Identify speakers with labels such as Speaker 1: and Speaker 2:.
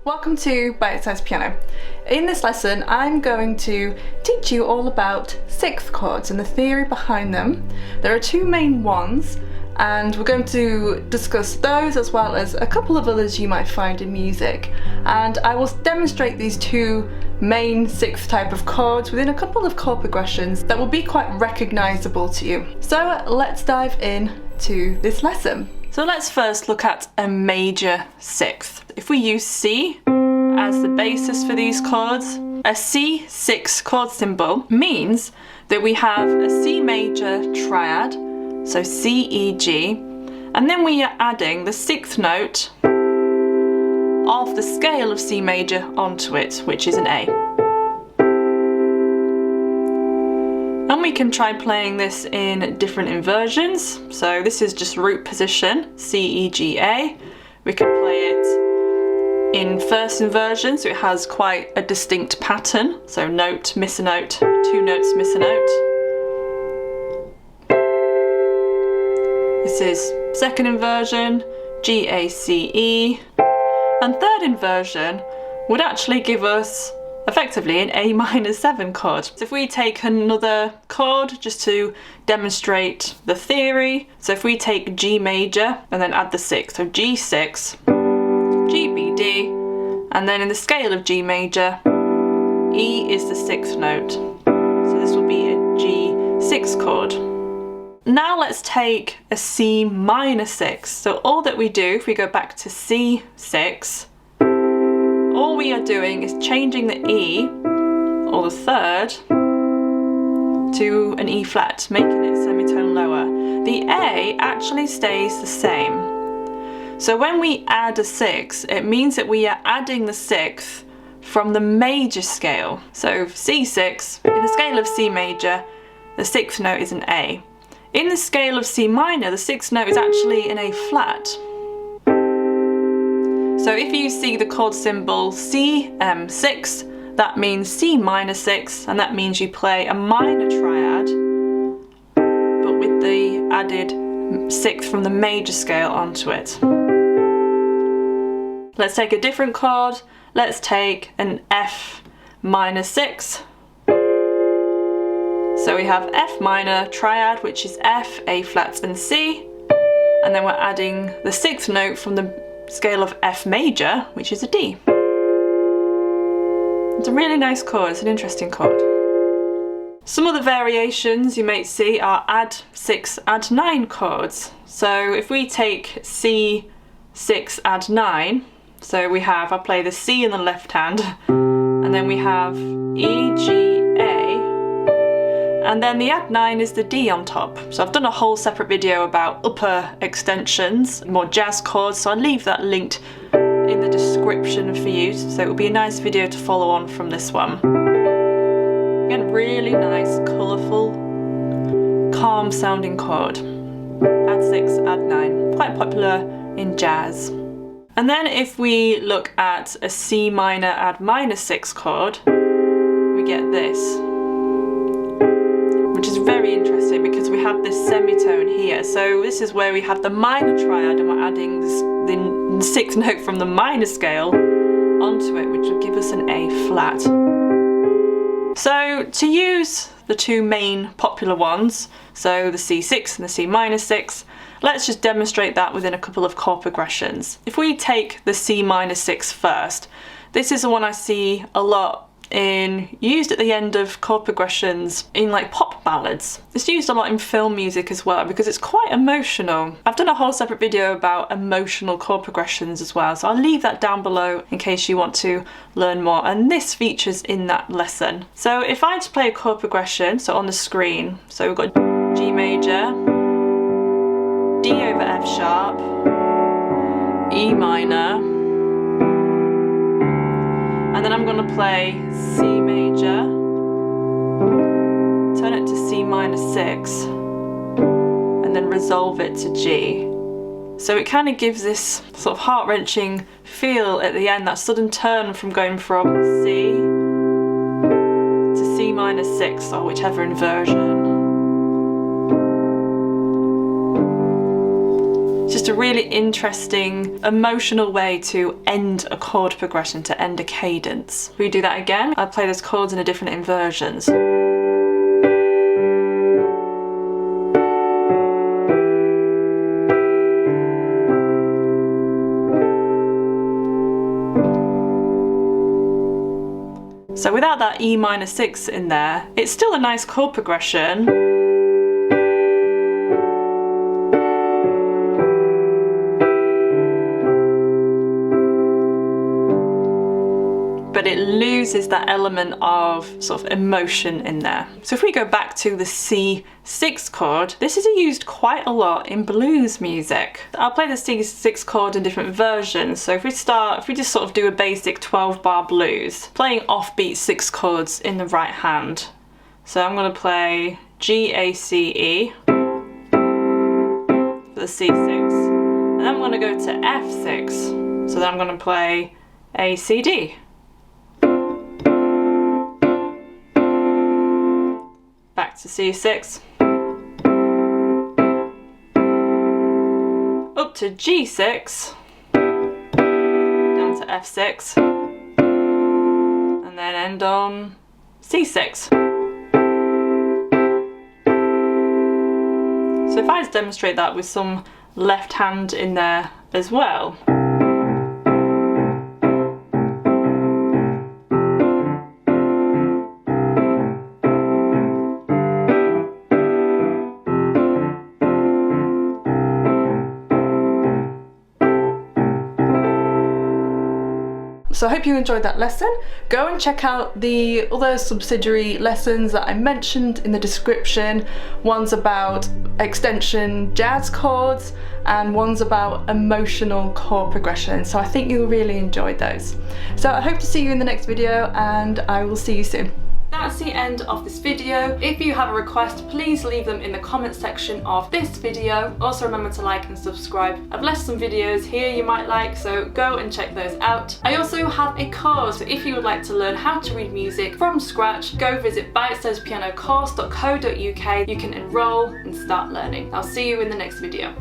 Speaker 1: Welcome to Bitesize Piano. In this lesson I'm going to teach you all about sixth chords and the theory behind them. There are two main ones and we're going to discuss those as well as a couple of others you might find in music, and I will demonstrate these two main sixth type of chords within a couple of chord progressions that will be quite recognisable to you. So let's dive in to this lesson. So let's first look at a major sixth. If we use C as the basis for these chords, a C6 chord symbol means that we have a C major triad, so C, E, G, and then we are adding the sixth note of the scale of C major onto it, which is an A. And we can try playing this in different inversions. So this is just root position, C, E, G, A. We can play it in first inversion, so it has quite a distinct pattern. So note, miss a note, two notes, miss a note. This is second inversion, G, A, C, E. And third inversion would actually give us effectively an A minor 7 chord. So if we take another chord just to demonstrate the theory, so if we take G major and then add the 6, so G6, G, B, D, and then in the scale of G major, E is the sixth note. So this will be a G6 chord. Now let's take a C minor 6. So all that we do, if we go back to C6, all we are doing is changing the E, or the third, to an E flat, making it semitone lower. The A actually stays the same. So when we add a 6, it means that we are adding the sixth from the major scale. So C6, in the scale of C major, the sixth note is an A. In the scale of C minor, the sixth note is actually an A flat. So if you see the chord symbol C6, that means C minor 6, and that means you play a minor triad, but with the added sixth from the major scale onto it. Let's take a different chord. Let's take an F minor 6. So we have F minor triad, which is F, A flat and C, and then we're adding the sixth note from the scale of F major, which is a D. It's a really nice chord, it's an interesting chord. Some of the variations you might see are add 6, add 9 chords. So if we take C6, add 9, so we have, I'll play the C in the left hand, and then we have E, G, A, and then the add 9 is the D on top. So I've done a whole separate video about upper extensions, more jazz chords, so I'll leave that linked in the description for you, so it will be a nice video to follow on from this one. Again, really nice, colourful, calm sounding chord. Add 6, add 9, quite popular in jazz. And then if we look at a C minor add minor 6 chord, we get this, which is very interesting because we have this semitone here. So this is where we have the minor triad and we're adding the sixth note from the minor scale onto it, which will give us an A flat. So to use the two main popular ones, so the C6 and the C minor 6, let's just demonstrate that within a couple of chord progressions. If we take the C minor 6 first, this is the one I see a lot used at the end of chord progressions in like pop ballads. It's used a lot in film music as well because it's quite emotional. I've done a whole separate video about emotional chord progressions as well, so I'll leave that down below in case you want to learn more, and this features in that lesson. So if I had to play a chord progression, so on the screen, so we've got G major, D over F sharp, E minor, and then I'm going to play C major, turn it to C minor 6, and then resolve it to G. So it kind of gives this sort of heart-wrenching feel at the end, that sudden turn from going from C to C minor 6, or whichever inversion. It's just a really interesting, emotional way to end a chord progression, to end a cadence. If we do that again, I'll play those chords in a different inversions. So without that E minor 6 in there, it's still a nice chord progression. But it loses that element of sort of emotion in there. So if we go back to the C6 chord, this is used quite a lot in blues music. I'll play the C6 chord in different versions. So if we just sort of do a basic 12-bar blues, playing offbeat 6 chords in the right hand. So I'm going to play G, A, C, E for the C6, and then I'm going to go to F6. So then I'm going to play A, C, D. Back to C6, up to G6, down to F6, and then end on C6. So if I just demonstrate that with some left hand in there as well. So I hope you enjoyed that lesson. Go and check out the other subsidiary lessons that I mentioned in the description. One's about extension jazz chords and one's about emotional chord progression. So I think you'll really enjoy those. So I hope to see you in the next video, and I will see you soon. That's the end of this video. If you have a request, please leave them in the comment section of this video. Also remember to like and subscribe. I've left some videos here you might like, so go and check those out. I also have a course, so if you would like to learn how to read music from scratch, go visit Bitesize Piano Course.co.uk. You can enroll and start learning. I'll see you in the next video.